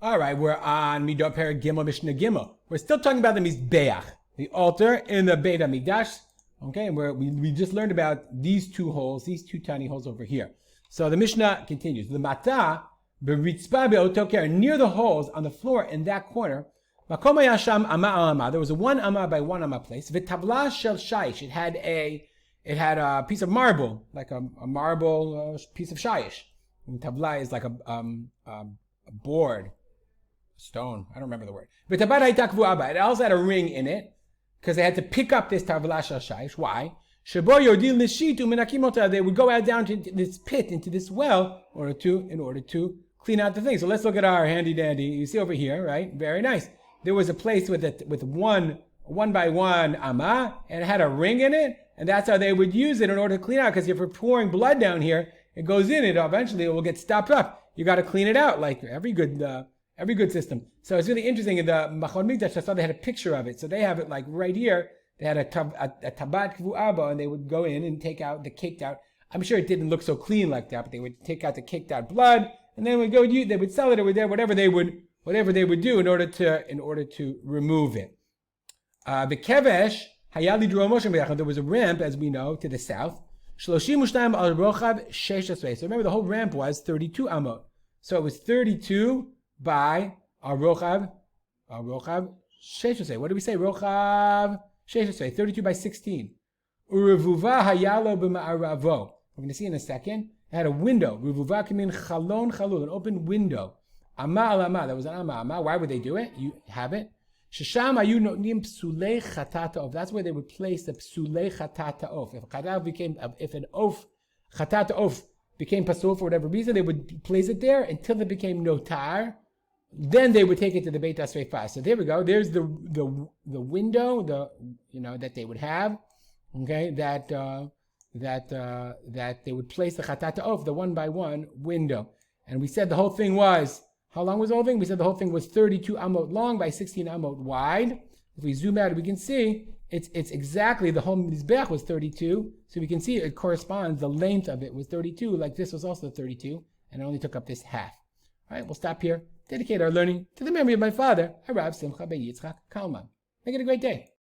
All right, we're on Middot Perek Gimel Mishnah Gimel. We're still talking about the mizbeach, the altar in the Beit HaMikdash. Okay, and we just learned about these two holes, these two tiny holes over here. So the Mishnah continues. The mata beritzpa be'otoker, near the holes on the floor in that corner. Makom hayasham ama al ama. There was a 1 ama by 1 ama place. V'tabla shel shayish. It had a piece of marble, like a marble piece of shayish. And tabla is like a board. Stone. I don't remember the word. But it also had a ring in it because they had to pick up this tavla shel shayish. Why? They would go out down to this pit, into this well, in order to clean out the thing. So let's look at our handy dandy. You see over here, right? Very nice. There was a place with one by one amma, and it had a ring in it, and that's how they would use it in order to clean out. Because if you're pouring blood down here, it goes in. Eventually it will get stopped up. You got to clean it out like every good system. So it's really interesting. In the Machon Mikdash, I saw they had a picture of it. So they have it like right here. They had a tabat kvu'aba, and they would go in and take out the caked out. I'm sure it didn't look so clean like that, but they would take out the caked out blood, and then they would sell it over there, whatever they would do in order to remove it. The kevesh hayali dromoshem. There was a ramp, as we know, to the south. 32 al rochav 16. So remember, the whole ramp was 32 amot. So it was 32 by a rochav 16. What do we say? Rochav 16, 32 by 16. Urevuva hayalo b'ma'aravo. We're going to see in a second. It had a window. Urevuva came in chalon chalul, an open window. Amma al amma. That was an amma. Why would they do it? You have it. Shesham ayu notnim psulei chatata'of. That's where they would place the psulei chatata'of. If an oaf, chatata'of, became pasul for whatever reason, they would place it there until it became notar. Then they would take it to the Beit HaSreifah. So there we go. There's the window, that they would have, okay, that they would place the chatata'of, the 1 by 1 window. And we said the whole thing was, how long was the whole thing? We said the whole thing was 32 amot long by 16 amot wide. If we zoom out, we can see it's exactly, the whole mizbeach was 32. So we can see it corresponds, the length of it was 32, like this was also 32, and it only took up this half. All right, we'll stop here. Dedicate our learning to the memory of my father, Harav Simcha ben Yitzchak Kalman. Make it a great day.